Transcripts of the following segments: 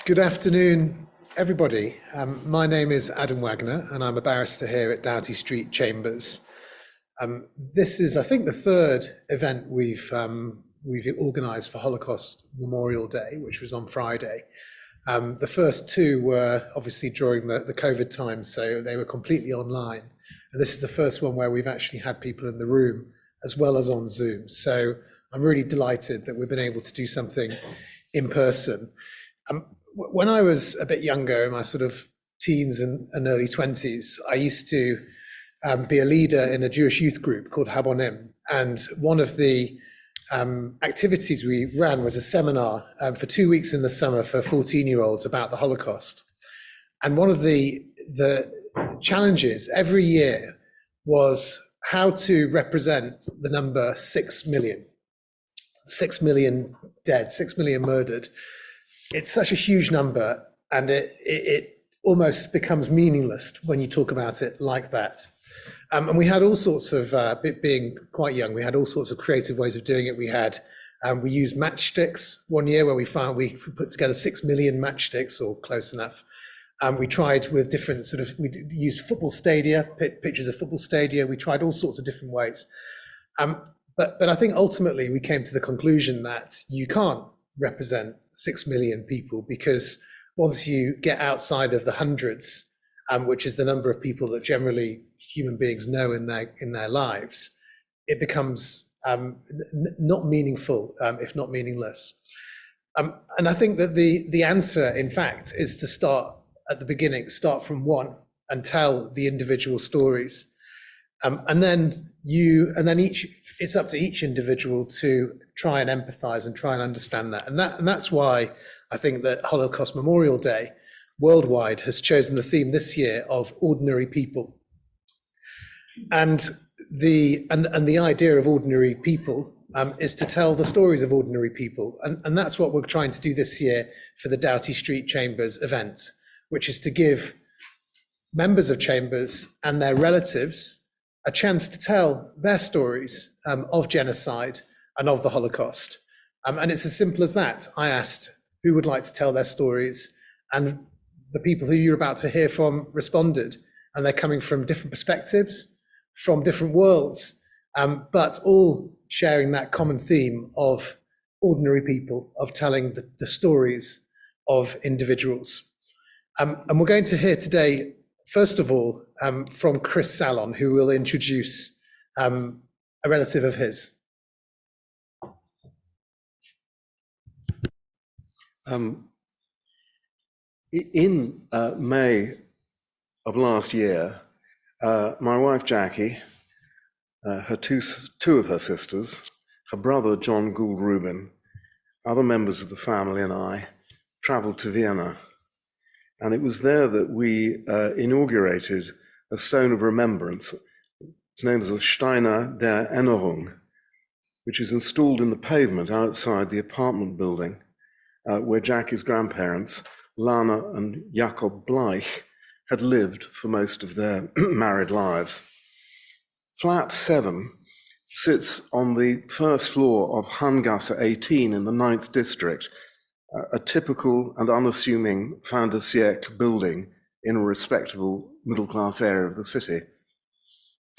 Good afternoon, everybody. My name is Adam Wagner, and I'm a barrister here at Doughty Street Chambers. This is, I think, the third event we've organised for Holocaust Memorial Day, which was on Friday. The first two were obviously during the COVID time, so they were completely online. And this is the first one where we've actually had people in the room as well as on Zoom. So I'm really delighted that we've been able to do something in person. When I was a bit younger, in my sort of teens and early 20s, I used to be a leader in a Jewish youth group called Habonim. And one of the activities we ran was a seminar for 2 weeks in the summer for 14-year-olds about the Holocaust. And one of the challenges every year was how to represent the number 6 million. 6 million dead, 6 million murdered. It's such a huge number, and it almost becomes meaningless when you talk about it like that. And we had all sorts of, being quite young, we had all sorts of creative ways of doing it. We used matchsticks one year where we put together 6 million matchsticks, or close enough. We tried with different we used football stadia, pictures of football stadia. We tried all sorts of different ways. But I think ultimately we came to the conclusion that you can't represent 6 million people, because once you get outside of the hundreds, which is the number of people that generally human beings know in their lives, it becomes not meaningful, if not meaningless. And I think that the answer, in fact, is to start at the beginning, start from one, and tell the individual stories, and then it's up to each individual to try and empathize and try and understand that. And that's why I think that Holocaust Memorial Day worldwide has chosen the theme this year of ordinary people. And the idea of ordinary people is to tell the stories of ordinary people. And that's what we're trying to do this year for the Doughty Street Chambers event, which is to give members of Chambers and their relatives a chance to tell their stories of genocide and of the Holocaust. And it's as simple as that. I asked who would like to tell their stories, and the people who you're about to hear from responded. And they're coming from different perspectives, from different worlds, but all sharing that common theme of ordinary people, of telling the stories of individuals. And we're going to hear today, first of all, from Chris Sallon, who will introduce a relative of his. In May of last year, my wife Jackie, her two of her sisters, her brother John Gould Rubin, other members of the family, and I traveled to Vienna. And it was there that we inaugurated a stone of remembrance. It's known as the Steiner der Erinnerung, which is installed in the pavement outside the apartment building where Jackie's grandparents, Lana and Jakob Bleich, had lived for most of their married lives. Flat 7 sits on the first floor of Hangasse 18 in the 9th district, a typical and unassuming fin de siècle building in a respectable middle-class area of the city.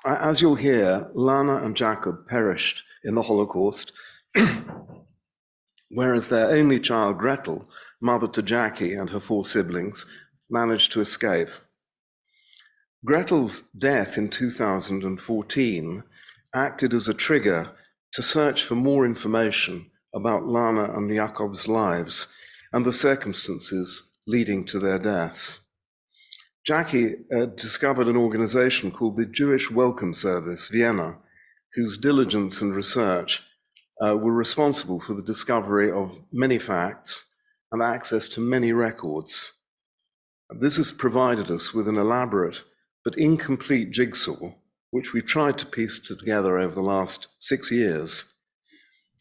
As you'll hear, Lana and Jakob perished in the Holocaust, whereas their only child, Gretel, mother to Jackie and her 4 siblings, managed to escape. Gretel's death in 2014 acted as a trigger to search for more information about Lana and Jakob's lives and the circumstances leading to their deaths. Jackie discovered an organization called the Jewish Welcome Service, Vienna, whose diligence and research were responsible for the discovery of many facts and access to many records. This has provided us with an elaborate but incomplete jigsaw, which we've tried to piece together over the last 6 years.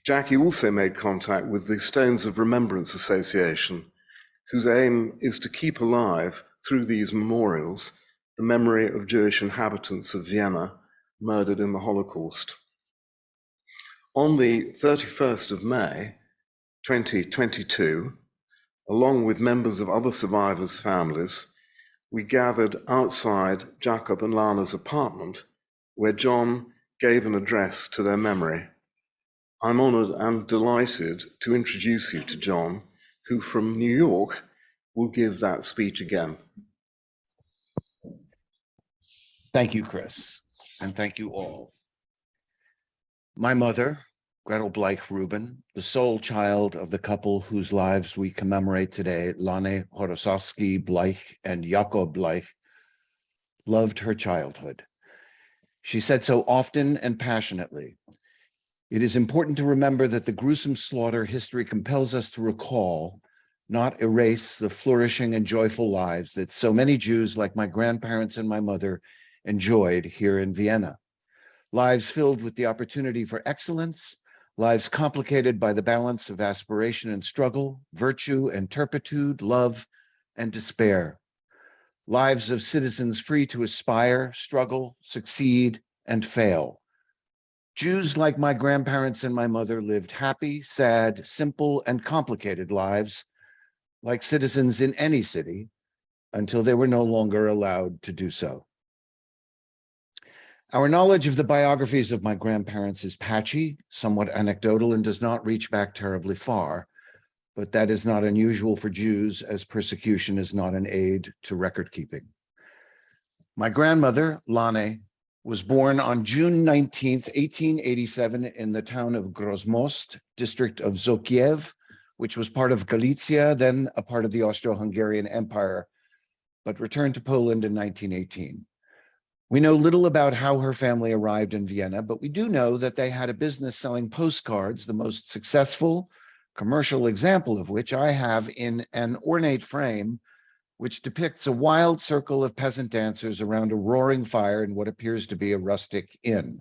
Jackie also made contact with the Stones of Remembrance Association, whose aim is to keep alive, through these memorials, the memory of Jewish inhabitants of Vienna murdered in the Holocaust. On the 31st of May, 2022, along with members of other survivors' families, we gathered outside Jacob and Lana's apartment, where John gave an address to their memory. I'm honored and delighted to introduce you to John, who from New York will give that speech again. Thank you, Chris, and thank you all. My mother, Gretel Bleich Rubin, the sole child of the couple whose lives we commemorate today, Lana Horosowski Bleich and Jakob Bleich, loved her childhood. She said so often and passionately. It is important to remember that the gruesome slaughter history compels us to recall, not erase, the flourishing and joyful lives that so many Jews, like my grandparents and my mother, enjoyed here in Vienna. Lives filled with the opportunity for excellence, lives complicated by the balance of aspiration and struggle, virtue and turpitude, love and despair. Lives of citizens free to aspire, struggle, succeed, and fail. Jews like my grandparents and my mother lived happy, sad, simple, and complicated lives, like citizens in any city, until they were no longer allowed to do so. Our knowledge of the biographies of my grandparents is patchy, somewhat anecdotal, and does not reach back terribly far, but that is not unusual for Jews, as persecution is not an aid to record keeping. My grandmother, Lana, was born on June 19th, 1887 in the town of Grozmost, district of Zokiev, which was part of Galicia, then a part of the Austro-Hungarian Empire, but returned to Poland in 1918. We know little about how her family arrived in Vienna, but we do know that they had a business selling postcards, the most successful commercial example of which I have in an ornate frame, which depicts a wild circle of peasant dancers around a roaring fire in what appears to be a rustic inn,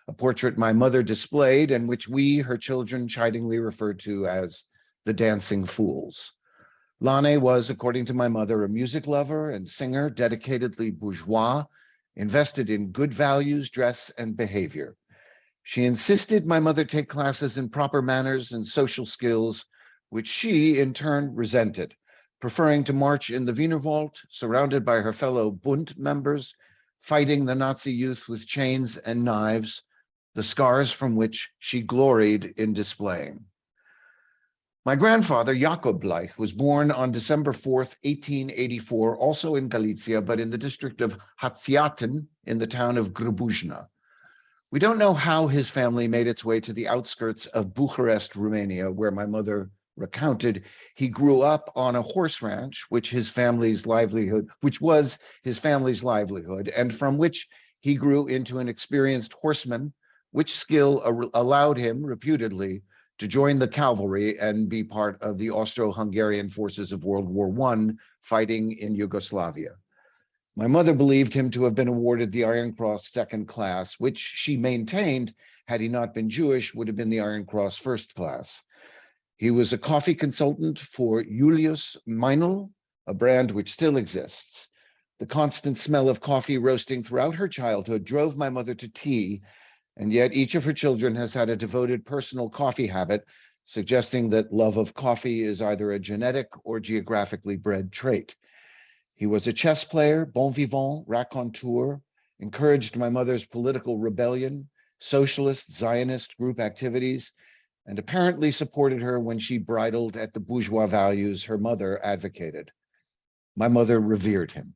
a portrait my mother displayed and which we, her children, chidingly referred to as the Dancing Fools. Lana was, according to my mother, a music lover and singer, dedicatedly bourgeois, invested in good values, dress, and behavior. She insisted my mother take classes in proper manners and social skills, which she, in turn, resented, preferring to march in the Wienerwald, surrounded by her fellow Bund members, fighting the Nazi youth with chains and knives, the scars from which she gloried in displaying. My grandfather, Jakob Bleich, was born on December 4th, 1884, also in Galicia, but in the district of Hatsiaten in the town of Grubujna. We don't know how his family made its way to the outskirts of Bucharest, Romania, where my mother recounted he grew up on a horse ranch, which was his family's livelihood, and from which he grew into an experienced horseman, which skill allowed him, reputedly, to join the cavalry and be part of the Austro-Hungarian forces of World War I, fighting in Yugoslavia. My mother believed him to have been awarded the Iron Cross Second Class, which she maintained, had he not been Jewish, would have been the Iron Cross First Class. He was a coffee consultant for Julius Meinl, a brand which still exists. The constant smell of coffee roasting throughout her childhood drove my mother to tea, and yet each of her children has had a devoted personal coffee habit, suggesting that love of coffee is either a genetic or geographically bred trait. He was a chess player, bon vivant, raconteur, encouraged my mother's political rebellion, socialist, Zionist group activities, and apparently supported her when she bridled at the bourgeois values her mother advocated. My mother revered him.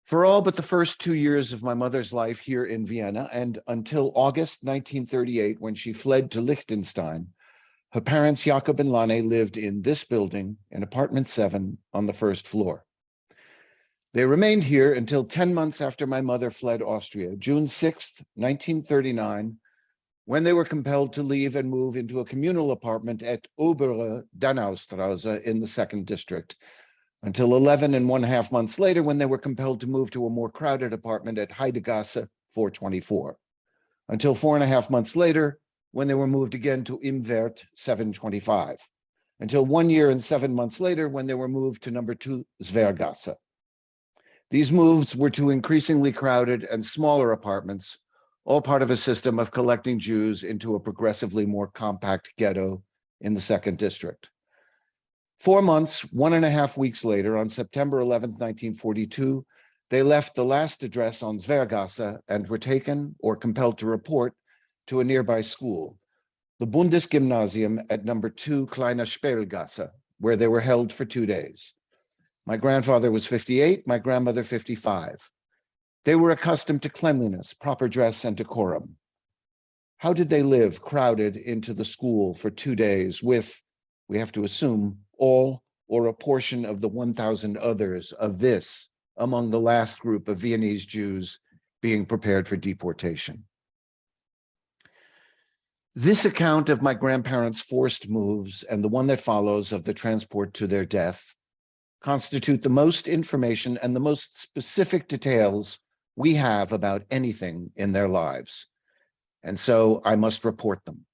For all but the first 2 years of my mother's life here in Vienna, and until August 1938, when she fled to Liechtenstein, her parents, Jakob and Lana, lived in this building in apartment 7 on the first floor. They remained here until 10 months after my mother fled Austria, June 6th, 1939, when they were compelled to leave and move into a communal apartment at Obere Donaustrasse in the 2nd district, until 11.5 months later, when they were compelled to move to a more crowded apartment at Heidegasse 424, until 4.5 months later, when they were moved again to Imwert 725, until 1 year and 7 months later, when they were moved to number 2 Zwergasse. These moves were to increasingly crowded and smaller apartments, all part of a system of collecting Jews into a progressively more compact ghetto in the 2nd district. 4 months, 1.5 weeks later, on September 11th, 1942, they left the last address on Zwergasse and were taken or compelled to report to a nearby school, the Bundesgymnasium at number 2 Kleine Speelgasse, where they were held for 2 days. My grandfather was 58, my grandmother 55. They were accustomed to cleanliness, proper dress, and decorum. How did they live crowded into the school for 2 days with, we have to assume, all or a portion of the 1,000 others of this among the last group of Viennese Jews being prepared for deportation? This account of my grandparents' forced moves and the one that follows of the transport to their death constitute the most information and the most specific details we have about anything in their lives. And so I must report them.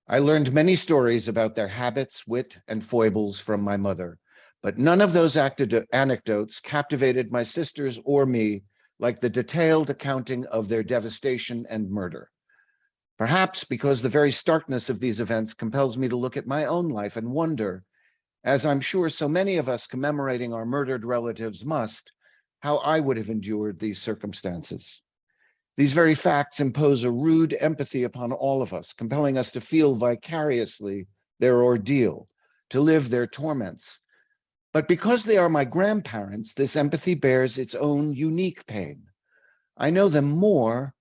I learned many stories about their habits, wit, and foibles from my mother, but none of those anecdotes captivated my sisters or me like the detailed accounting of their devastation and murder. Perhaps because the very starkness of these events compels me to look at my own life and wonder, as I'm sure so many of us commemorating our murdered relatives must, how I would have endured these circumstances. These very facts impose a rude empathy upon all of us, compelling us to feel vicariously their ordeal, to live their torments. But because they are my grandparents, this empathy bears its own unique pain. I know them more,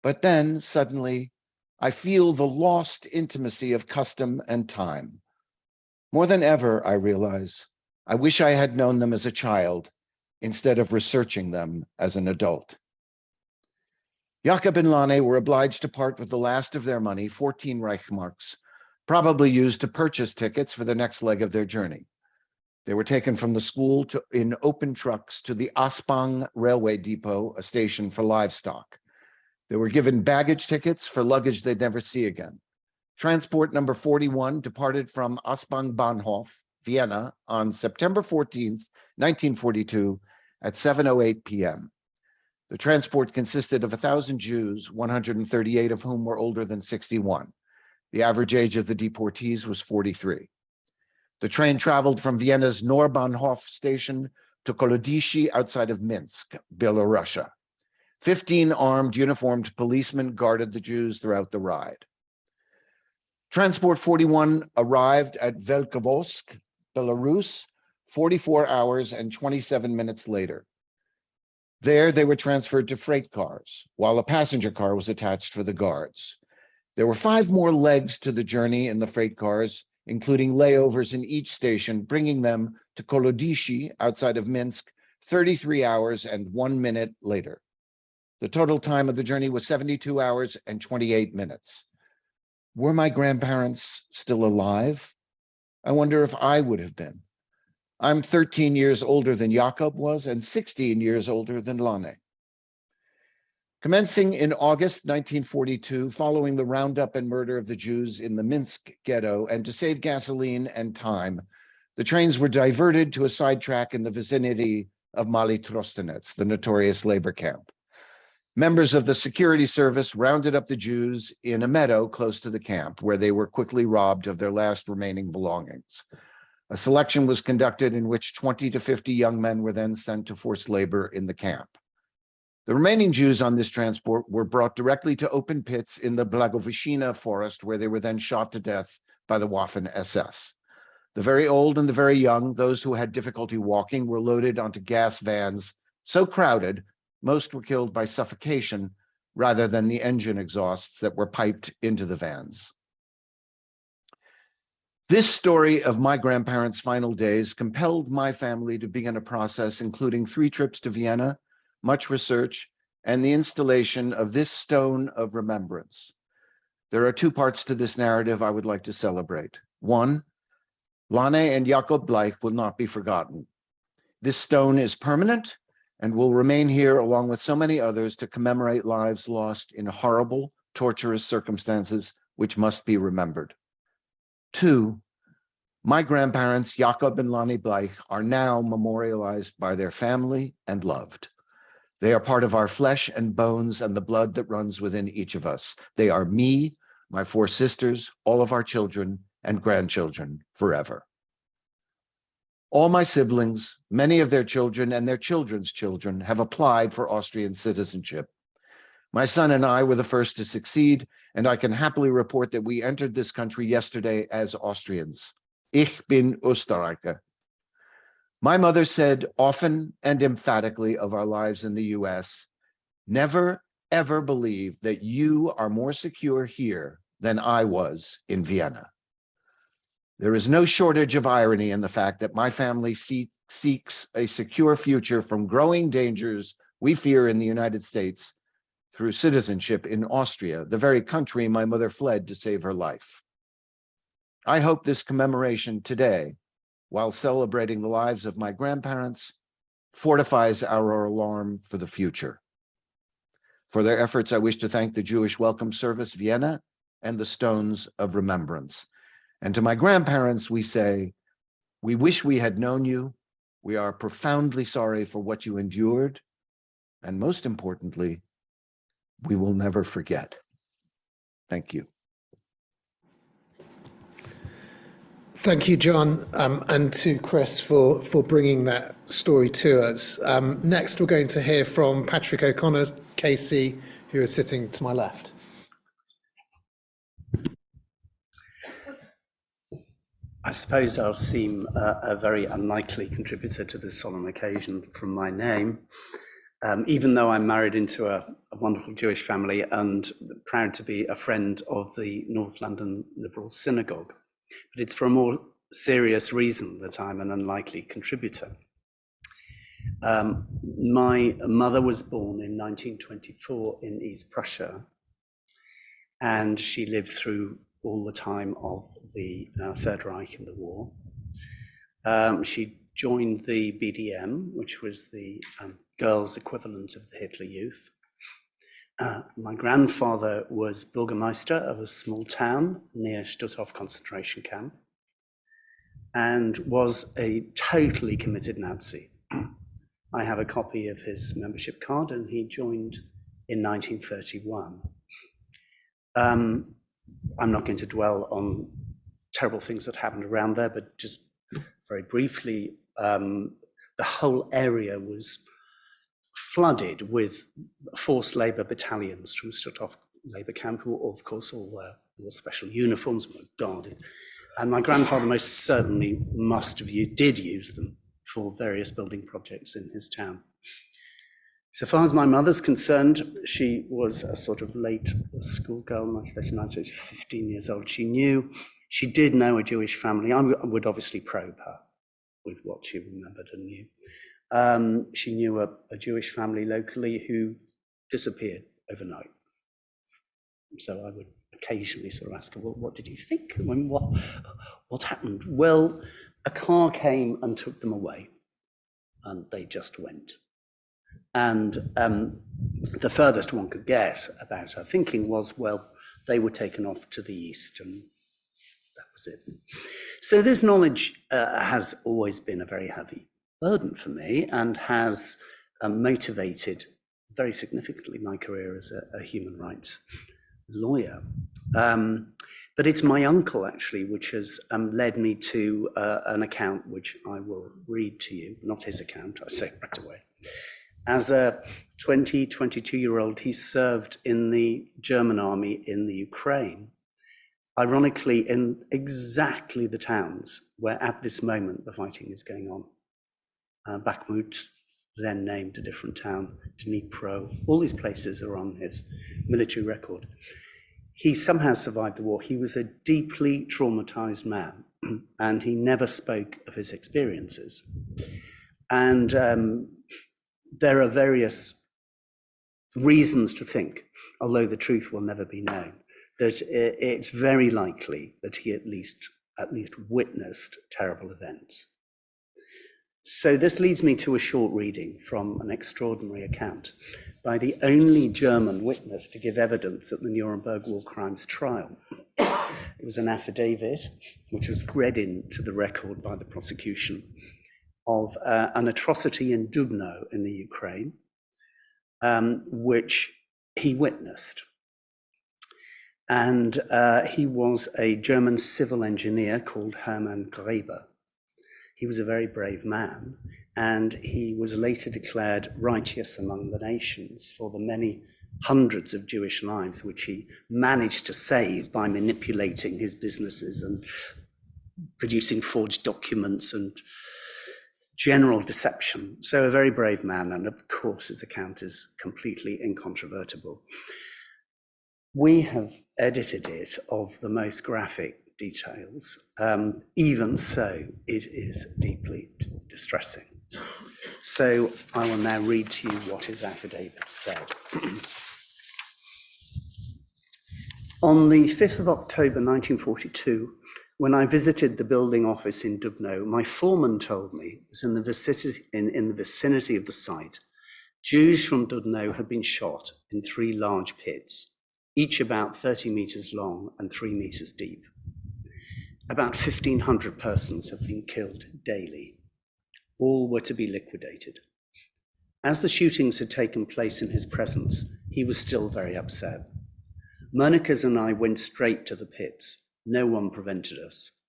but then suddenly I feel the lost intimacy of custom and time. More than ever, I realize, I wish I had known them as a child instead of researching them as an adult. Jakob and Lana were obliged to part with the last of their money, 14 Reichsmarks, probably used to purchase tickets for the next leg of their journey. They were taken from the school in open trucks to the Aspang railway depot, a station for livestock. They were given baggage tickets for luggage they'd never see again. Transport number 41 departed from Aspang Bahnhof, Vienna, on September 14th, 1942, at 7:08 p.m. The transport consisted of 1,000 Jews, 138 of whom were older than 61. The average age of the deportees was 43. The train traveled from Vienna's Nordbahnhof station to Kolodishi outside of Minsk, Belarusia. 15 armed, uniformed policemen guarded the Jews throughout the ride. Transport 41 arrived at Velkovosk, Belarus, 44 hours and 27 minutes later. There, they were transferred to freight cars, while a passenger car was attached for the guards. There were 5 more legs to the journey in the freight cars, including layovers in each station, bringing them to Kolodishi, outside of Minsk, 33 hours and 1 minute later. The total time of the journey was 72 hours and 28 minutes. Were my grandparents still alive? I wonder if I would have been. I'm 13 years older than Jakob was and 16 years older than Lana. Commencing in August 1942, following the roundup and murder of the Jews in the Minsk ghetto, and to save gasoline and time, the trains were diverted to a sidetrack in the vicinity of Mali Trostenets, the notorious labor camp. Members of the security service rounded up the Jews in a meadow close to the camp, where they were quickly robbed of their last remaining belongings. A selection was conducted in which 20 to 50 young men were then sent to forced labor in the camp. The remaining Jews on this transport were brought directly to open pits in the Blagoveshchina forest, where they were then shot to death by the Waffen-SS. The very old and the very young, those who had difficulty walking, were loaded onto gas vans so crowded, most were killed by suffocation rather than the engine exhausts that were piped into the vans. This story of my grandparents' final days compelled my family to begin a process including 3 trips to Vienna, much research, and the installation of this stone of remembrance. There are 2 parts to this narrative I would like to celebrate. 1, Lana and Jakob Bleich will not be forgotten. This stone is permanent and will remain here along with so many others to commemorate lives lost in horrible, torturous circumstances which must be remembered. 2, my grandparents, Jakob and Lani Bleich, are now memorialized by their family and loved. They are part of our flesh and bones and the blood that runs within each of us. They are me, my 4 sisters, all of our children and grandchildren forever. All my siblings, many of their children and their children's children have applied for Austrian citizenship. My son and I were the first to succeed, and I can happily report that we entered this country yesterday as Austrians. Ich bin Österreicher. My mother said often and emphatically of our lives in the US, never, ever believe that you are more secure here than I was in Vienna. There is no shortage of irony in the fact that my family seeks a secure future from growing dangers we fear in the United States through citizenship in Austria, the very country my mother fled to save her life. I hope this commemoration today, while celebrating the lives of my grandparents, fortifies our alarm for the future. For their efforts, I wish to thank the Jewish Welcome Service, Vienna, and the Stones of Remembrance. And to my grandparents, we say, we wish we had known you. We are profoundly sorry for what you endured. And most importantly, we will never forget. Thank you. Thank you, John, and to Chris for bringing that story to us. Next, we're going to hear from Patrick O'Connor, KC, who is sitting to my left. I suppose I'll seem a very unlikely contributor to this solemn occasion from my name, even though I'm married into a wonderful Jewish family and proud to be a friend of the North London Liberal Synagogue. But it's for a more serious reason that I'm an unlikely contributor. My mother was born in 1924 in East Prussia, and she lived through all the time of the Third Reich in the war. She joined the BDM, which was the girls' equivalent of the Hitler Youth. My grandfather was Burgermeister of a small town near Stutthof concentration camp and was a totally committed Nazi. I have a copy of his membership card, and he joined in 1931. I'm not going to dwell on terrible things that happened around there, but just very briefly, the whole area was flooded with forced labor battalions from Stutthof labor camp, who of course all wore special uniforms, were guarded. And my grandfather most certainly did use them for various building projects in his town. So far as my mother's concerned, she was a sort of late schoolgirl, 15 years old. She did know a Jewish family. I would obviously probe her with what she remembered and knew. She knew a Jewish family locally who disappeared overnight. So I would occasionally sort of ask her, well, what did you think? I mean, what happened? Well, a car came and took them away, and they just went. And the furthest one could guess about her thinking was, well, they were taken off to the east, and that was it. So this knowledge has always been a very heavy burden for me, and has motivated very significantly my career as a human rights lawyer. But it's my uncle, actually, which has led me to an account which I will read to you, not his account, I say it right away. As a 22-year-old, he served in the German army in the Ukraine, ironically in exactly the towns where at this moment the fighting is going on. Bakhmut, then named a different town, Dnipro, all these places are on his military record. He somehow survived the war. He was a deeply traumatized man, and he never spoke of his experiences. And there are various reasons to think, although the truth will never be known, that it's very likely that he at least witnessed terrible events. So this leads me to a short reading from an extraordinary account by the only German witness to give evidence at the Nuremberg war crimes trial. It was an affidavit which was read into the record by the prosecution of an atrocity in Dubno in the Ukraine, which he witnessed. And he was a German civil engineer called Hermann Graeber. He was a very brave man, and he was later declared righteous among the nations for the many hundreds of Jewish lives which he managed to save by manipulating his businesses and producing forged documents and general deception. So a very brave man, and of course his account is completely incontrovertible. We have edited it of the most graphic details. Even so, it is deeply distressing. So I will now read to you what his affidavit said. On the 5th of October 1942, when I visited the building office in Dubno, my foreman told me it was in the vicinity of the site, Jews from Dubno had been shot in 3 large pits, each about 30 meters long and 3 meters deep. About 1,500 persons have been killed daily. All were to be liquidated. As the shootings had taken place in his presence, he was still very upset. Monikas and I went straight to the pits. No one prevented us.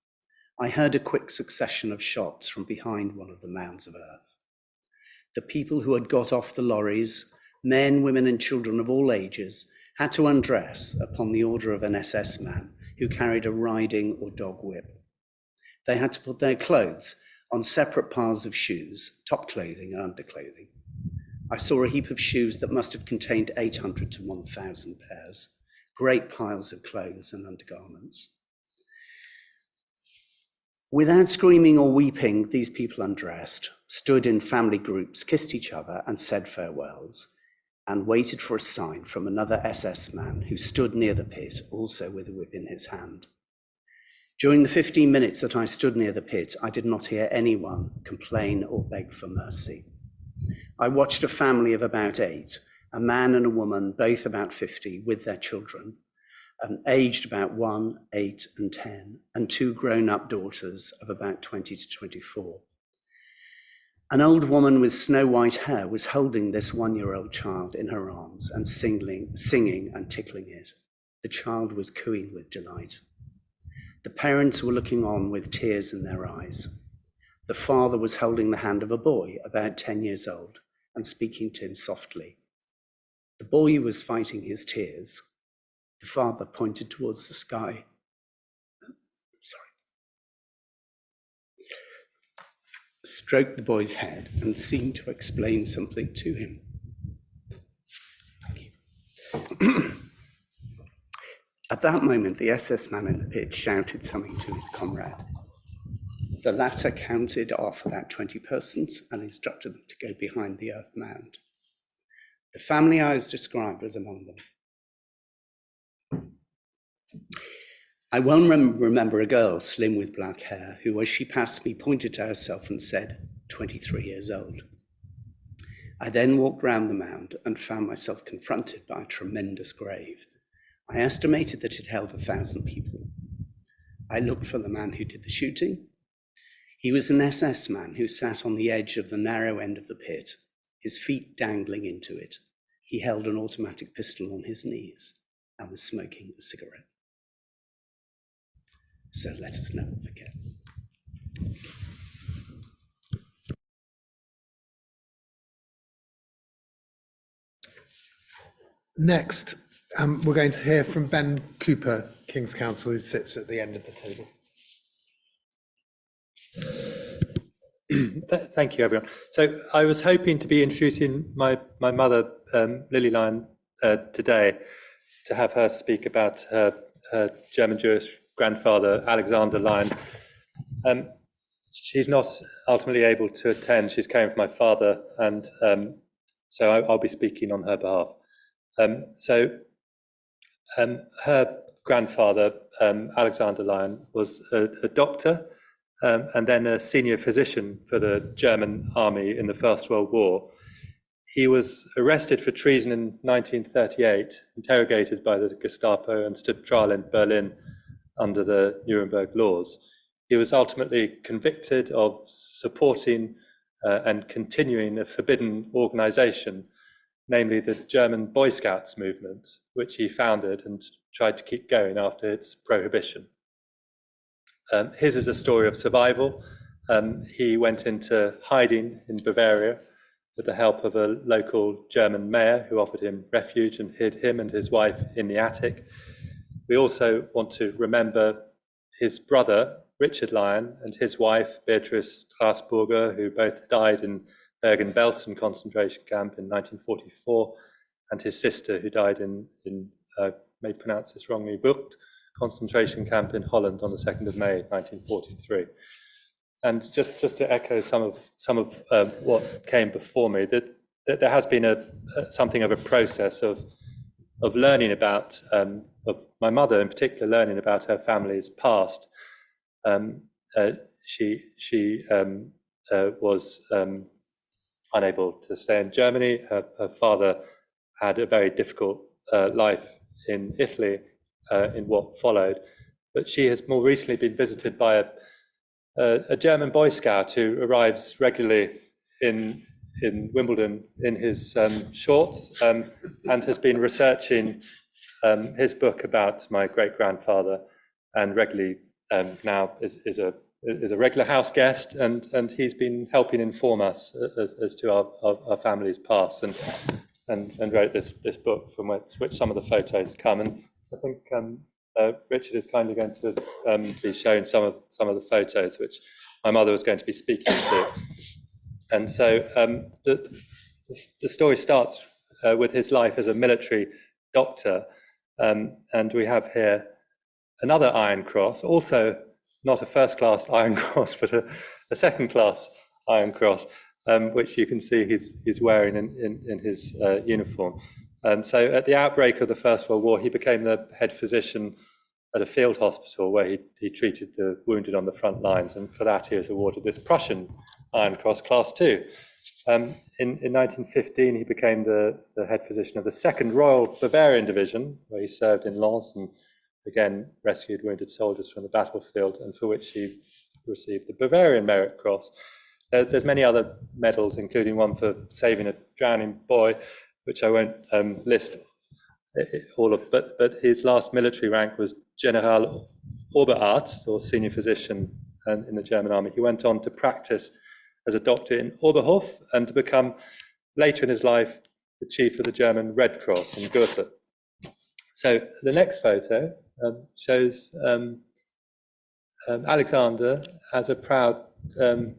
I heard a quick succession of shots from behind one of the mounds of earth. The people who had got off the lorries, men, women, and children of all ages, had to undress upon the order of an SS man who carried a riding or dog whip. They had to put their clothes on separate piles of shoes, top clothing and underclothing. I saw a heap of shoes that must have contained 800 to 1,000 pairs, great piles of clothes and undergarments. Without screaming or weeping, these people undressed, stood in family groups, kissed each other and said farewells, and waited for a sign from another SS man who stood near the pit, also with a whip in his hand. During the 15 minutes that I stood near the pit, I did not hear anyone complain or beg for mercy. I watched a family of about 8, a man and a woman, both about 50, with their children, aged about 1, 8, and 10, and 2 grown-up daughters of about 20 to 24. An old woman with snow-white hair was holding this 1-year-old child in her arms and singing and tickling it. The child was cooing with delight. The parents were looking on with tears in their eyes. The father was holding the hand of a boy about 10 years old and speaking to him softly. The boy was fighting his tears. The father pointed towards the sky. Stroked the boy's head and seemed to explain something to him. Thank you. At that moment, the SS man in the pit shouted something to his comrade. The latter counted off about 20 persons and instructed them to go behind the earth mound. The family I was described was among them. I well remember a girl, slim with black hair, who, as she passed me, pointed to herself and said, 23 years old. I then walked round the mound and found myself confronted by a tremendous grave. I estimated that it held 1,000 people. I looked for the man who did the shooting. He was an SS man who sat on the edge of the narrow end of the pit, his feet dangling into it. He held an automatic pistol on his knees and was smoking a cigarette. So let us never forget. Next, we're going to hear from Ben Cooper, King's Counsel, who sits at the end of the table. Thank you, everyone. So I was hoping to be introducing my mother, Lili Lion, today, to have her speak about her German Jewish grandfather, Alexander Lion. She's not ultimately able to attend. She's caring for my father, and so I'll be speaking on her behalf. Her grandfather, Alexander Lion, was a doctor and then a senior physician for the German army in the First World War. He was arrested for treason in 1938, interrogated by the Gestapo, and stood trial in Berlin under the Nuremberg Laws. He was ultimately convicted of supporting and continuing a forbidden organization, namely the German Boy Scouts movement, which he founded and tried to keep going after its prohibition. His is a story of survival he went into hiding in Bavaria with the help of a local German mayor who offered him refuge and hid him and his wife in the attic. We also want to remember his brother, Richard Lion, and his wife, Beatrice Strassburger, who both died in Bergen-Belsen concentration camp in 1944, and his sister, who died in may pronounce this wrongly, Vught concentration camp in Holland on the 2nd of May, 1943. And just to echo some of what came before me, that there has been something of a process of learning about, of my mother in particular, learning about her family's past. She was unable to stay in Germany. Her father had a very difficult life in Italy in what followed, but she has more recently been visited by a German Boy Scout who arrives regularly in Wimbledon in his shorts and has been researching his book about my great-grandfather, and regularly now is a regular house guest, and he's been helping inform us as to our family's past, and wrote this book from which some of the photos come. And I think Richard is kindly going to be showing some of the photos which my mother was going to be speaking to. And so the story starts with his life as a military doctor, and we have here another Iron Cross, also not a first-class Iron Cross, but a second-class Iron Cross, which you can see he's wearing in his uniform. So at the outbreak of the First World War, he became the head physician at a field hospital where he treated the wounded on the front lines, and for that he was awarded this Prussian Iron Cross Class 2. In 1915, he became the head physician of the 2nd Royal Bavarian Division, where he served in Lens and again rescued wounded soldiers from the battlefield, and for which he received the Bavarian Merit Cross. There's many other medals, including one for saving a drowning boy, which I won't list all of, but his last military rank was General Oberarzt, or senior physician in the German army. He went on to practice as a doctor in Oberhof and to become, later in his life, the chief of the German Red Cross in Goethe. So the next photo shows Alexander as a proud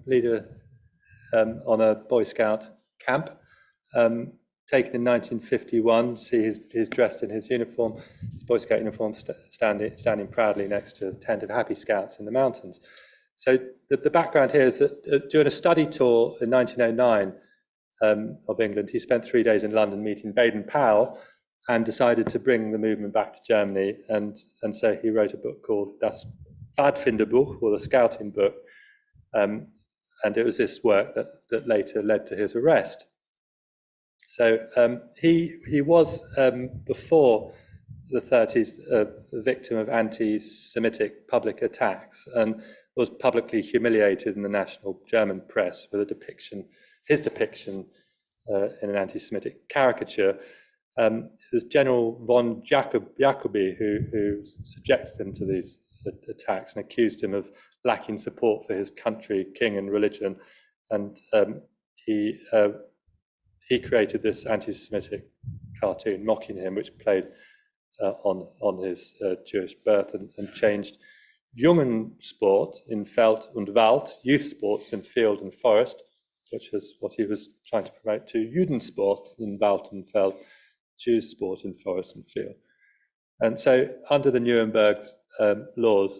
leader on a Boy Scout camp, taken in 1951. See he's dressed in his uniform, his Boy Scout uniform, standing proudly next to the tent of Happy Scouts in the mountains. So the background here is that during a study tour in 1909 of England, he spent 3 days in London meeting Baden-Powell and decided to bring the movement back to Germany. And so he wrote a book called Das Pfadfinderbuch, or the Scouting Book. And it was this work that later led to his arrest. So he was, before the 30s, a victim of anti-Semitic public attacks, and was publicly humiliated in the national German press with his depiction in an anti-Semitic caricature. It was General von Jacobi who subjected him to these attacks and accused him of lacking support for his country, king, and religion. And he created this anti-Semitic cartoon mocking him, which played on his Jewish birth, and changed Jungensport in Feld und Wald, youth sports in field and forest, which was what he was trying to promote, to Judensport in Wald and Feld, Jews sport in forest and field. And so under the Nuremberg laws,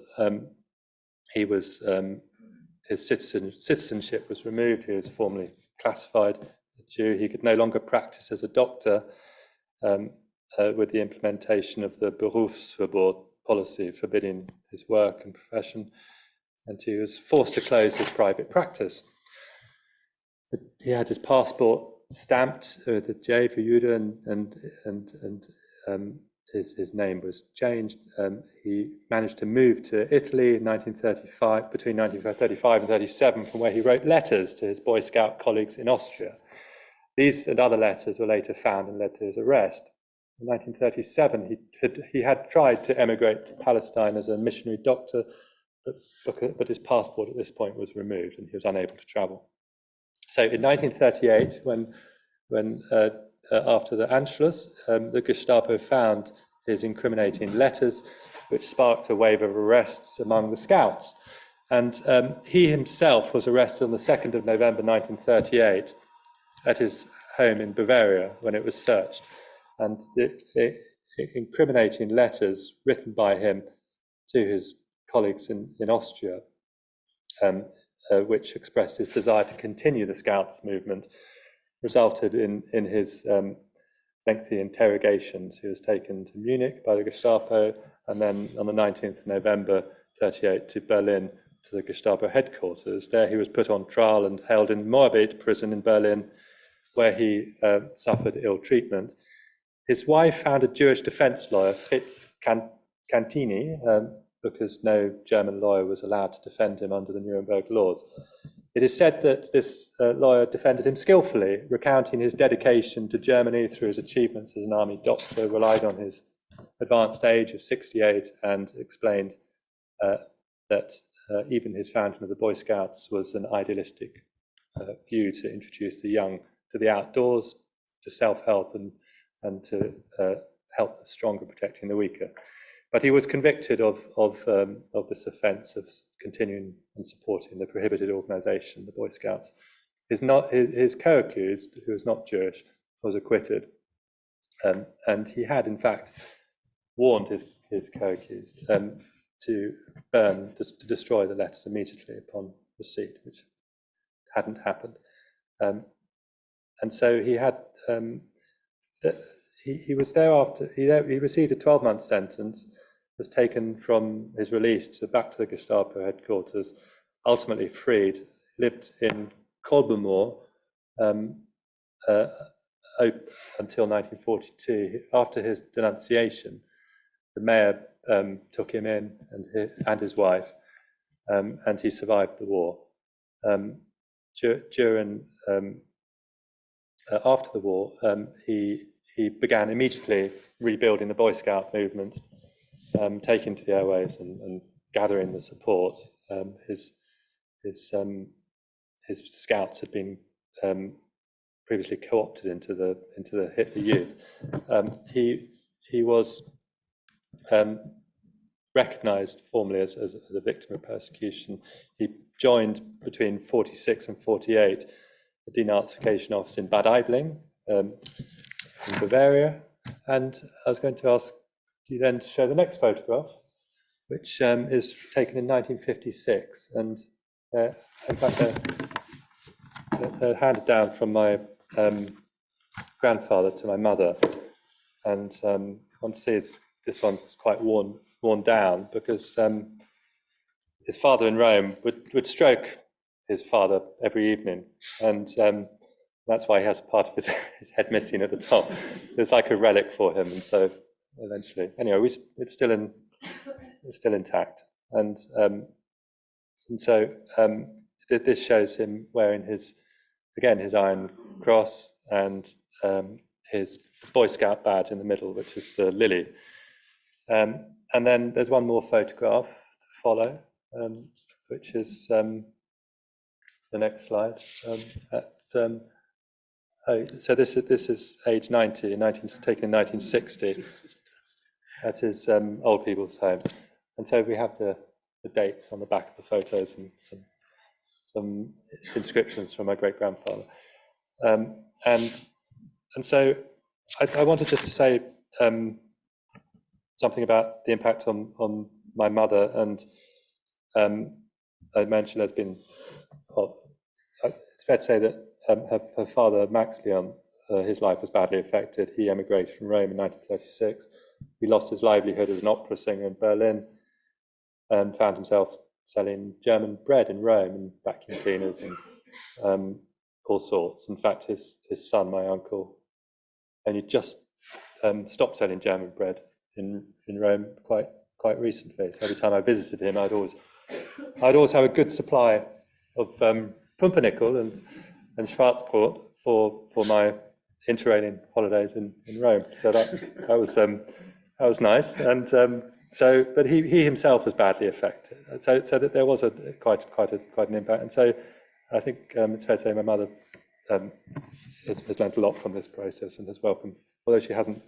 he was his citizenship was removed. He was formally classified as a Jew. He could no longer practice as a doctor with the implementation of the Berufsverbot policy forbidding his work and profession, and he was forced to close his private practice. He had his passport stamped with a J for Jude, and his name was changed. He managed to move to Italy in 1935, between 1935 and 37, from where he wrote letters to his Boy Scout colleagues in Austria. These and other letters were later found and led to his arrest. In 1937, he had tried to emigrate to Palestine as a missionary doctor, but his passport at this point was removed and he was unable to travel. So in 1938, when after the Anschluss, the Gestapo found his incriminating letters, which sparked a wave of arrests among the scouts. And he himself was arrested on the 2nd of November 1938 at his home in Bavaria when it was searched. And the incriminating letters written by him to his colleagues in Austria, which expressed his desire to continue the Scouts movement, resulted in his lengthy interrogations. He was taken to Munich by the Gestapo, and then on the 19th November 38 to Berlin to the Gestapo headquarters. There he was put on trial and held in Moabit prison in Berlin, where he suffered ill treatment. His wife found a Jewish defense lawyer, Fritz Cantini, because no German lawyer was allowed to defend him under the Nuremberg Laws. It is said that this lawyer defended him skillfully, recounting his dedication to Germany through his achievements as an army doctor, relied on his advanced age of 68, and explained that even his founding of the Boy Scouts was an idealistic view to introduce the young to the outdoors, to self-help, and to help the stronger protecting the weaker. But he was convicted of this offence of continuing and supporting the prohibited organisation, the Boy Scouts. His co-accused, who was not Jewish, was acquitted, and he had in fact warned his co-accused to destroy the letters immediately upon receipt, which hadn't happened. And so he had he was thereafter, he received a 12-month sentence, was taken from his release back to the Gestapo headquarters, ultimately freed, lived in Kolbermoor until 1942. After his denunciation, the mayor took him in and his wife, and he survived the war. After the war, he began immediately rebuilding the Boy Scout movement, taking to the airwaves and gathering the support. His scouts had been previously co-opted into the Hitler Youth. He was recognised formally as a victim of persecution. He joined between 46 and 48 the denazification office in Bad Aibling in Bavaria. And I was going to ask you then to show the next photograph, which is taken in 1956, and in fact handed down from my grandfather to my mother. And one sees this one's quite worn down, because his father in Rome would stroke his father every evening, and that's why he has part of his head missing at the top. It's like a relic for him, and so eventually, anyway, it's still intact, and so this shows him wearing his Iron Cross and his Boy Scout badge in the middle, which is the lily. And then there's one more photograph to follow, which is the next slide. So this is age 90, taken in 1960. At his old people's home. And so we have the dates on the back of the photos and some inscriptions from my great-grandfather. And so I wanted just to say something about the impact on my mother. And I mentioned there's been, it's fair to say that her father, Max Leon, his life was badly affected. He emigrated from Rome in 1936. He lost his livelihood as an opera singer in Berlin and found himself selling German bread in Rome and vacuum cleaners and all sorts. In fact, his son, my uncle, only just stopped selling German bread in Rome quite recently. So every time I visited him, I'd always have a good supply of pumpernickel and Schwarzbrot for my interrailing holidays in Rome. So that was nice. And but he himself was badly affected. So that there was quite an impact. And so I think it's fair to say my mother has learned a lot from this process and has welcomed, although she hasn't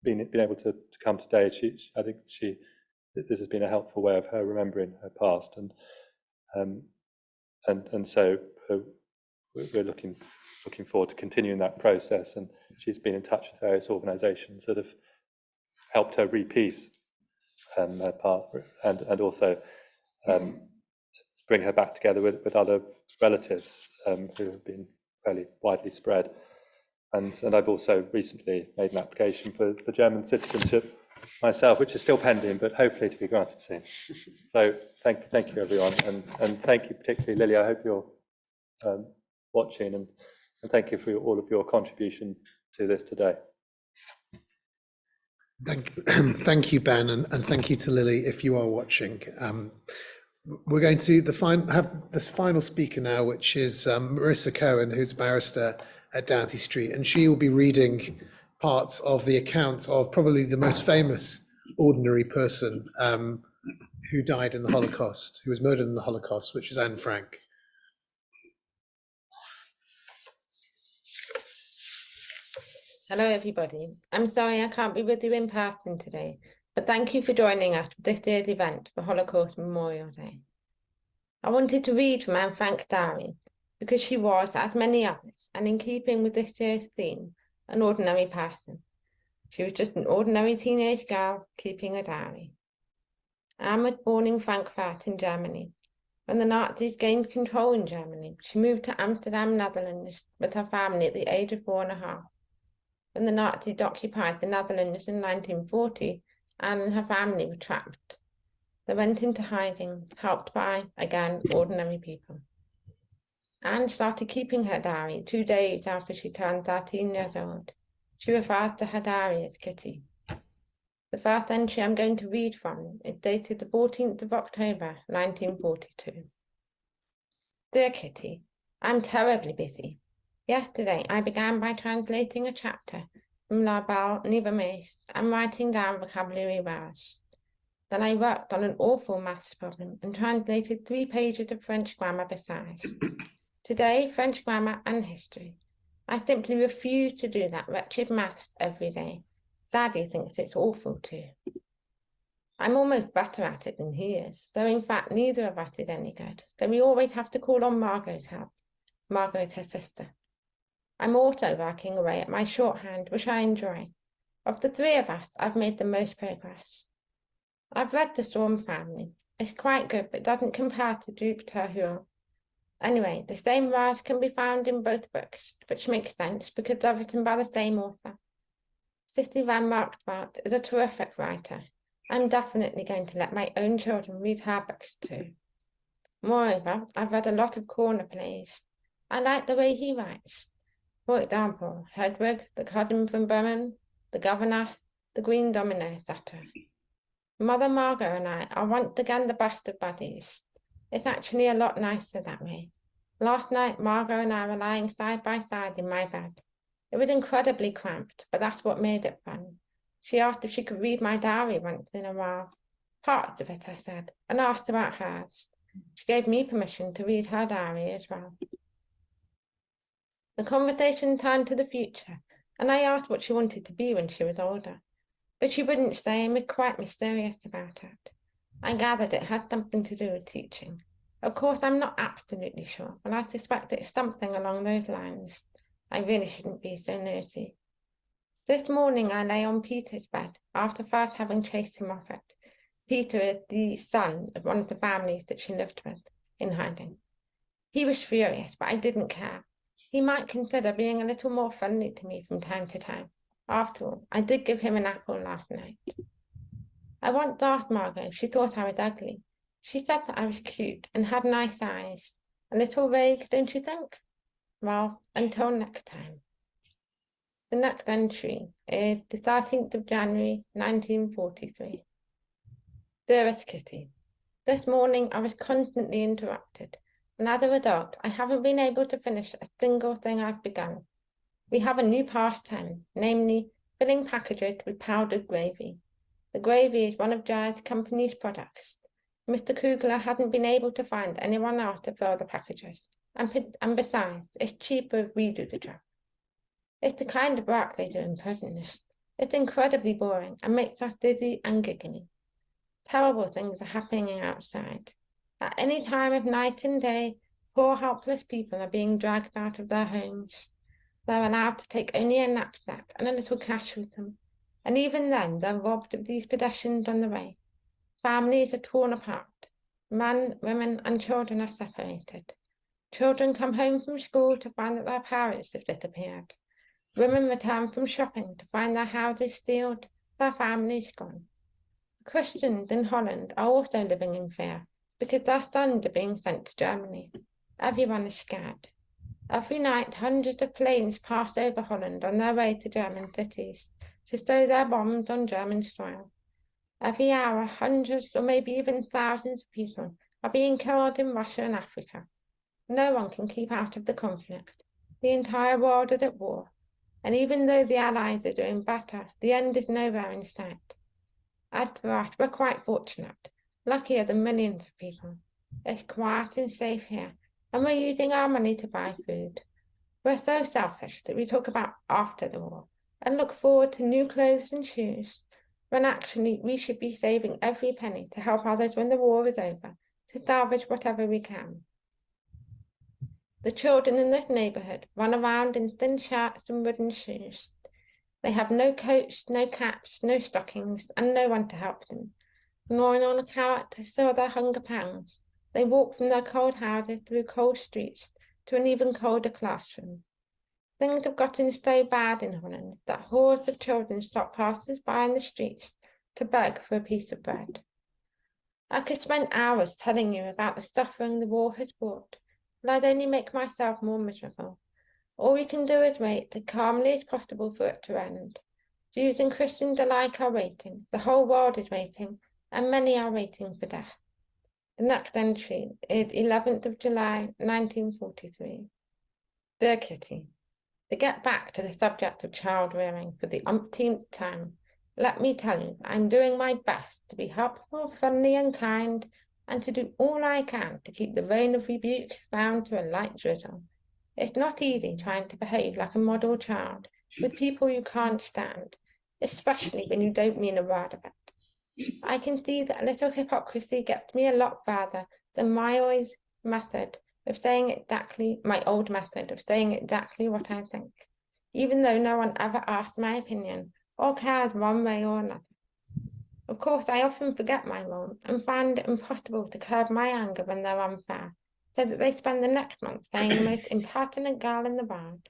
been able to come today. I think this has been a helpful way of her remembering her past, and so we're looking forward to continuing that process. And she's been in touch with various organisations that have helped her re-piece her past, and also bring her back together with other relatives who have been fairly widely spread. And I've also recently made an application for German citizenship myself, which is still pending, but hopefully to be granted soon. So thank you everyone, and thank you particularly Lili. I hope you're watching, and thank you for all of your contribution to this today. Thank you, Ben, and thank you to Lili if you are watching. We're going to have this final speaker now, which is Marisa Cohen, who's a barrister at Doughty Street, and she will be reading parts of the account of probably the most famous ordinary person who died in the Holocaust, who was murdered in the Holocaust, which is Anne Frank. Hello everybody. I'm sorry I can't be with you in person today, but thank you for joining us for this year's event for Holocaust Memorial Day. I wanted to read from Anne Frank's diary because she was, as many others, and in keeping with this year's theme, an ordinary person. She was just an ordinary teenage girl keeping a diary. Anne was born in Frankfurt in Germany. When the Nazis gained control in Germany, she moved to Amsterdam, Netherlands with her family at the age of 4.5. When the Nazis occupied the Netherlands in 1940, Anne and her family were trapped. They went into hiding, helped by, again, ordinary people. Anne started keeping her diary 2 days after she turned 13 years old. She refers to her diary as Kitty. The first entry I'm going to read from is dated the 14th of October, 1942. Dear Kitty, I'm terribly busy. Yesterday, I began by translating a chapter from La Belle Nivermaise and writing down vocabulary words. Then I worked on an awful maths problem and translated 3 pages of French grammar besides. Today, French grammar and history. I simply refuse to do that wretched maths every day. Daddy thinks it's awful too. I'm almost better at it than he is, though in fact neither of us is any good, so we always have to call on Margot's help. Margot is her sister. I'm also working away at my shorthand, which I enjoy. Of the 3 of us, I've made the most progress. I've read The Storm Family. It's quite good, but doesn't compare to Jupiter Hill. Anyway, the same words can be found in both books, which makes sense because they're written by the same author. Sissy van Marktvaart is a terrific writer. I'm definitely going to let my own children read her books too. Moreover, I've read a lot of Corner plays. I like the way he writes. For example, Hedwig, the cousin from Bremen, the governess, the Green Domino, etc. Mother Margot and I are once again the best of buddies. It's actually a lot nicer that way. Last night, Margot and I were lying side by side in my bed. It was incredibly cramped, but that's what made it fun. She asked if she could read my diary once in a while. Parts of it, I said, and asked about hers. She gave me permission to read her diary as well. The conversation turned to the future, and I asked what she wanted to be when she was older. But she wouldn't say and was quite mysterious about it. I gathered it had something to do with teaching. Of course, I'm not absolutely sure, but I suspect it's something along those lines. I really shouldn't be so nosy. This morning I lay on Peter's bed, after first having chased him off it. Peter is the son of one of the families that she lived with, in hiding. He was furious, but I didn't care. He might consider being a little more friendly to me from time to time. After all, I did give him an apple last night. I once asked Margot if she thought I was ugly. She said that I was cute and had nice eyes. A little vague, don't you think? Well, until next time. The next entry is the 13th of January, 1943. Dearest Kitty, this morning I was constantly interrupted, and as a result, I haven't been able to finish a single thing I've begun. We have a new pastime, namely filling packages with powdered gravy. The gravy is one of Giant's company's products. Mr. Kugler hadn't been able to find anyone else to fill the packages, and besides, it's cheaper if we do the job. It's the kind of work they do in prisons. It's incredibly boring and makes us dizzy and giggly. Terrible things are happening outside. At any time of night and day, poor helpless people are being dragged out of their homes. They're allowed to take only a knapsack and a little cash with them, and even then they're robbed of these possessions on the way. Families are torn apart. Men, women and children are separated. Children come home from school to find that their parents have disappeared. Women return from shopping to find their houses sealed, their families gone. Christians in Holland are also living in fear because their sons are being sent to Germany. Everyone is scared. Every night, hundreds of planes pass over Holland on their way to German cities to stow their bombs on German soil. Every hour, hundreds or maybe even thousands of people are being killed in Russia and Africa. No one can keep out of the conflict. The entire world is at war. And even though the Allies are doing better, the end is nowhere in sight. As for us, we're quite fortunate, luckier than millions of people. It's quiet and safe here, and we're using our money to buy food. We're so selfish that we talk about after the war and look forward to new clothes and shoes, when actually we should be saving every penny to help others when the war is over, to salvage whatever we can. The children in this neighbourhood run around in thin shirts and wooden shoes. They have no coats, no caps, no stockings, and no one to help them. Gnawing on a carrot to still their hunger pangs, they walk from their cold houses through cold streets to an even colder classroom. Things have gotten so bad in Holland that hordes of children stop passers-by in the streets to beg for a piece of bread. I could spend hours telling you about the suffering the war has brought, but I'd only make myself more miserable. All we can do is wait as calmly as possible for it to end. Jews and Christians alike are waiting, the whole world is waiting, and many are waiting for death. The next entry is 11th of July, 1943. Dear Kitty, to get back to the subject of child rearing for the umpteenth time, let me tell you I'm doing my best to be helpful, friendly and kind, and to do all I can to keep the rain of rebuke down to a light drizzle. It's not easy trying to behave like a model child with people you can't stand, especially when you don't mean a word of it. I can see that a little hypocrisy gets me a lot further than my old method of saying exactly what I think, even though no one ever asked my opinion or cared one way or another. Of course, I often forget my role and find it impossible to curb my anger when they're unfair, so that they spend the next month saying the most impertinent girl in the world.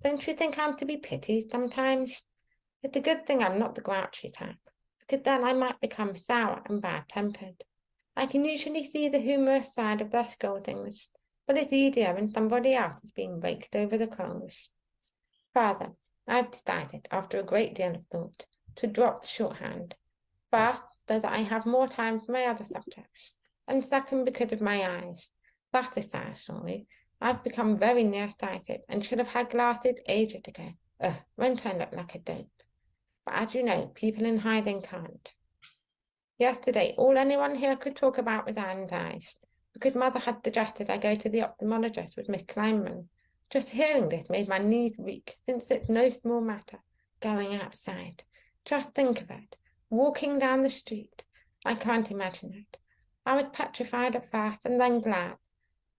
Don't you think I'm to be pitied sometimes? It's a good thing I'm not the grouchy type, because then I might become sour and bad-tempered. I can usually see the humorous side of their scoldings, but it's easier when somebody else is being raked over the coals. Further, I've decided, after a great deal of thought, to drop the shorthand. First, so that I have more time for my other subjects, and second, because of my eyes. That's a sad story. I've become very nearsighted and should have had glasses ages ago. Won't I look like a dope? But as you know, people in hiding can't. Yesterday, all anyone here could talk about was Anne's eyes, because Mother had suggested I go to the ophthalmologist with Miss Kleinman. Just hearing this made my knees weak, since it's no small matter, going outside. Just think of it, walking down the street. I can't imagine it. I was petrified at first and then glad.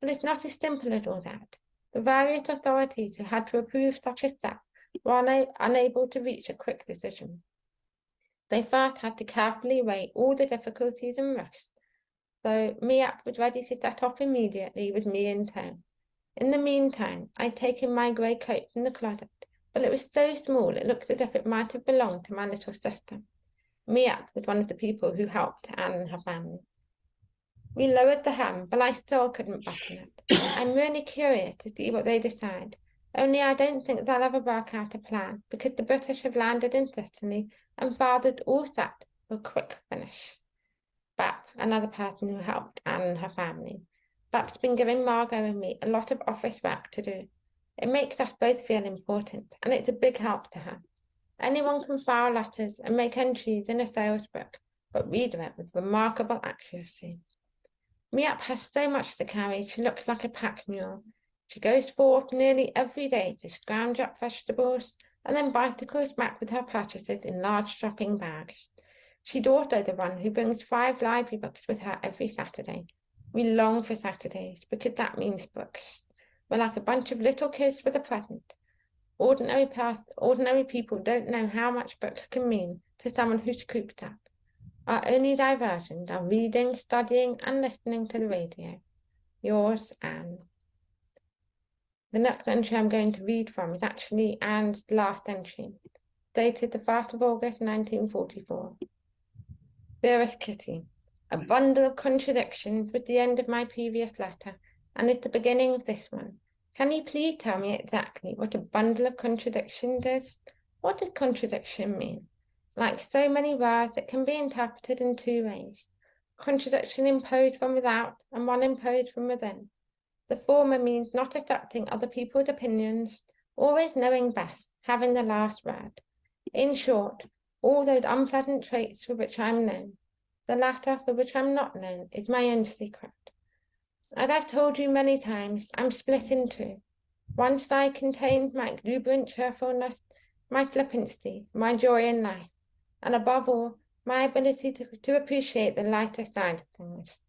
But it's not as simple as all that. The various authorities who had to approve such a step were unable to reach a quick decision. They first had to carefully weigh all the difficulties and risks, so Miep was ready to set off immediately with me in tow. In the meantime, I'd taken my grey coat from the closet, but it was so small it looked as if it might have belonged to my little sister. Miep was one of the people who helped Anne and her family. We lowered the hem, but I still couldn't button it. I'm really curious to see what they decide, only I don't think they'll ever work out a plan, because the British have landed in Sicily and Father's all set for a quick finish. Bap, another person who helped Anne and her family. Bap's been giving Margot and me a lot of office work to do. It makes us both feel important, and it's a big help to her. Anyone can file letters and make entries in a sales book, but read it with remarkable accuracy. Miep has so much to carry, she looks like a pack mule. She goes forth nearly every day to scrounge up vegetables and then bicycles back with her purchases in large shopping bags. She's also the one who brings 5 library books with her every Saturday. We long for Saturdays because that means books. We're like a bunch of little kids with a present. Ordinary people don't know how much books can mean to someone who's cooped up. Our only diversions are reading, studying, and listening to the radio. Yours, Anne. The next entry I'm going to read from is actually Anne's last entry, dated the 1st of August 1944. Dearest Kitty, a bundle of contradictions was the end of my previous letter, and it's the beginning of this one. Can you please tell me exactly what a bundle of contradictions is? What does contradiction mean? Like so many words, it can be interpreted in 2 ways. Contradiction imposed from without and one imposed from within. The former means not accepting other people's opinions, always knowing best, having the last word. In short, all those unpleasant traits for which I'm known. The latter, for which I'm not known, is my own secret. As I've told you many times, I'm split in 2. One side contains my exuberant cheerfulness, my flippancy, my joy in life, and above all, my ability to appreciate the lighter side of things.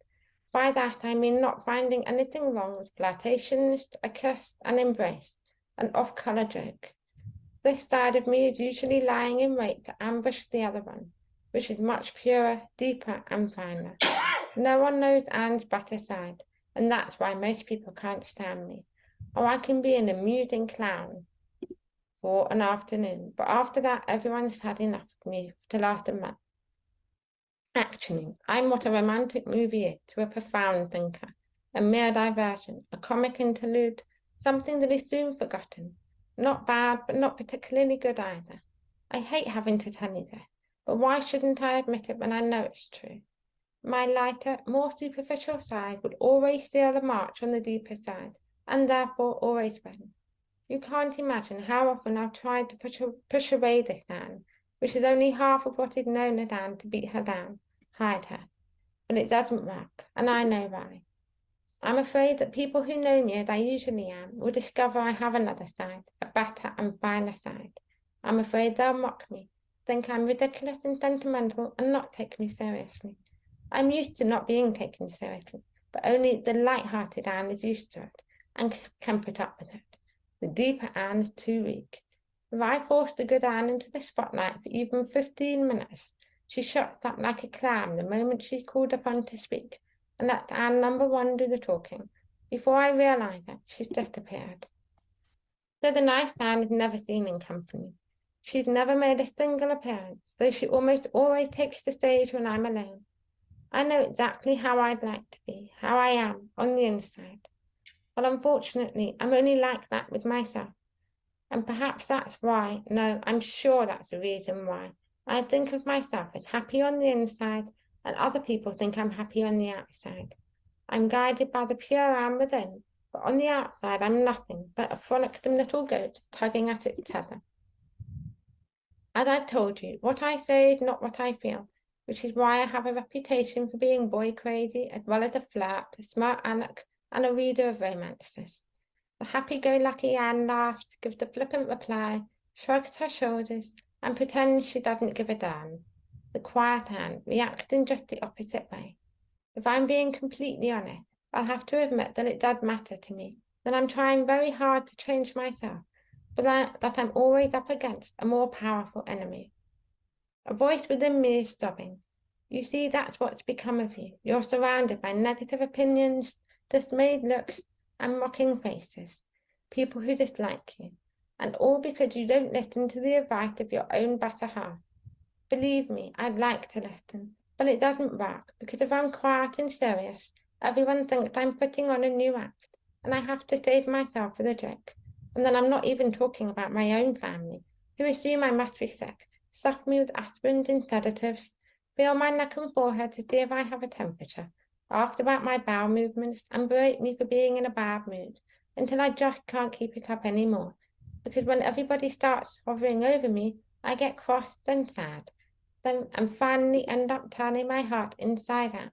By that I mean not finding anything wrong with flirtations, a kiss, an embrace, an off-colour joke. This side of me is usually lying in wait to ambush the other one, which is much purer, deeper, and finer. No one knows Anne's better side, and that's why most people can't stand me. Or I can be an amusing clown for an afternoon, but after that everyone's had enough of me to last a month. Actually, I'm what a romantic movie is to a profound thinker, a mere diversion, a comic interlude, something that is soon forgotten. Not bad, but not particularly good either. I hate having to tell you this, but why shouldn't I admit it when I know it's true? My lighter, more superficial side will always steal a march on the deeper side, and therefore always win. You can't imagine how often I've tried to push away this Anne, which is only half of what is known as Anne, to beat her down, hide her. But it doesn't work, and I know why. I'm afraid that people who know me as I usually am will discover I have another side, a better and finer side. I'm afraid they'll mock me, think I'm ridiculous and sentimental, and not take me seriously. I'm used to not being taken seriously, but only the light-hearted Anne is used to it, and can put up with it. The deeper Anne is too weak. If I force the good Anne into the spotlight for even 15 minutes, she shuts up like a clam the moment she's called upon to speak, and lets Anne number 1 do the talking. Before I realise it, she's disappeared. So the nice Anne is never seen in company. She's never made a single appearance, though she almost always takes the stage when I'm alone. I know exactly how I'd like to be, how I am on the inside. But unfortunately, I'm only like that with myself. And perhaps that's why, no, I'm sure that's the reason why, I think of myself as happy on the inside, and other people think I'm happy on the outside. I'm guided by the pure Anne within, but on the outside I'm nothing but a frolicsome little goat tugging at its tether. As I've told you, what I say is not what I feel, which is why I have a reputation for being boy crazy, as well as a flirt, a smart aleck, and a reader of romances. The happy-go-lucky Anne laughs, gives a flippant reply, shrugs her shoulders, and pretends she doesn't give a damn. The quiet Anne reacts in just the opposite way. If I'm being completely honest, I'll have to admit that it does matter to me, that I'm trying very hard to change myself, but that I'm always up against a more powerful enemy. A voice within me is sobbing. You see, that's what's become of you. You're surrounded by negative opinions, dismayed looks, and mocking faces, people who dislike you, and all because you don't listen to the advice of your own better half. Believe me, I'd like to listen, but it doesn't work, because if I'm quiet and serious, everyone thinks I'm putting on a new act, and I have to save myself for the joke. And then I'm not even talking about my own family, who assume I must be sick, stuff me with aspirins and sedatives, feel my neck and forehead to see if I have a temperature, ask about my bowel movements, and berate me for being in a bad mood, until I just can't keep it up anymore. Because when everybody starts hovering over me, I get cross and sad, and finally end up turning my heart inside out.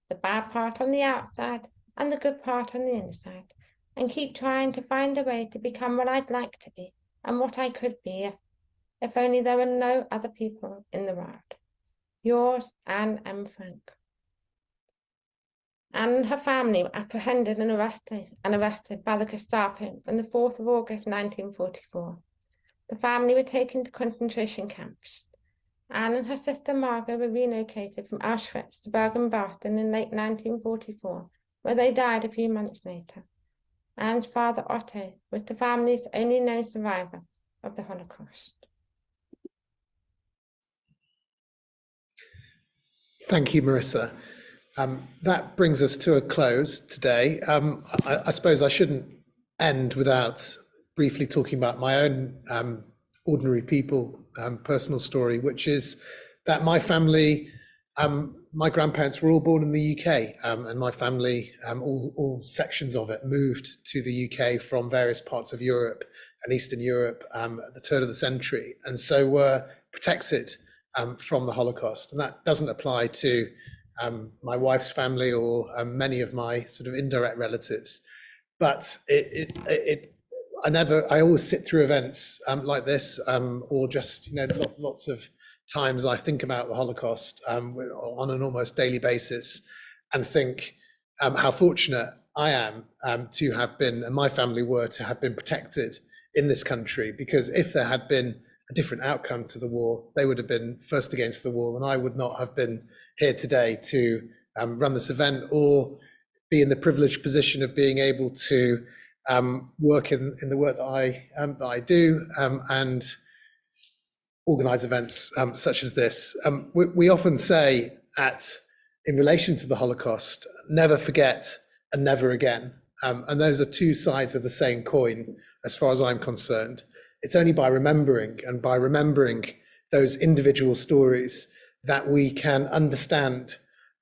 The bad part on the outside and the good part on the inside, and keep trying to find a way to become what I'd like to be and what I could be if only there were no other people in the world. Yours, Anne M. Frank. Anne and her family were apprehended and arrested by the Gestapo on the 4th of August 1944. The family were taken to concentration camps. Anne and her sister Margot were relocated from Auschwitz to Bergen-Belsen in late 1944, where they died a few months later. Anne's father Otto was the family's only known survivor of the Holocaust. Thank you, Marisa. That brings us to a close today. I suppose I shouldn't end without briefly talking about my own ordinary people personal story, which is that my family, my grandparents were all born in the UK, and my family, all sections of it, moved to the UK from various parts of Europe and Eastern Europe at the turn of the century, and so were protected from the Holocaust. And that doesn't apply to my wife's family or many of my sort of indirect relatives. But I always sit through events like this, or just, lots of times I think about the Holocaust on an almost daily basis, and think how fortunate I am to have been, and my family were, to have been protected in this country. Because if there had been a different outcome to the war, they would have been first against the wall, and I would not have been here today to run this event or be in the privileged position of being able to work in the work that I do and organize events such as this. We often say in relation to the Holocaust, never forget and never again. And those are two sides of the same coin, as far as I'm concerned. It's only by remembering, and by remembering those individual stories, that we can understand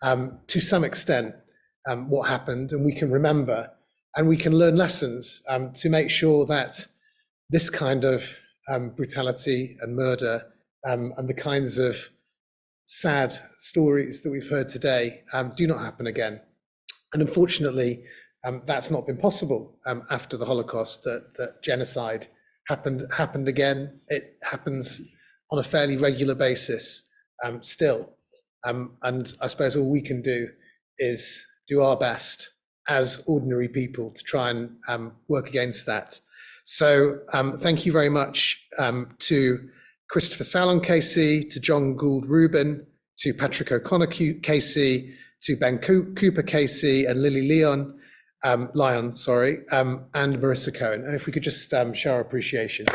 to some extent what happened, and we can remember, and we can learn lessons to make sure that this kind of brutality and murder and the kinds of sad stories that we've heard today do not happen again. And unfortunately, that's not been possible after the Holocaust. That genocide happened again. It happens on a fairly regular basis still. And I suppose all we can do is do our best as ordinary people to try and work against that. So thank you very much to Christopher Sallon KC, to John Gould Rubin, to Patrick O'Connor KC, to Ben Cooper KC, and Lili Lion, and Marisa Cohen. And if we could just show our appreciation.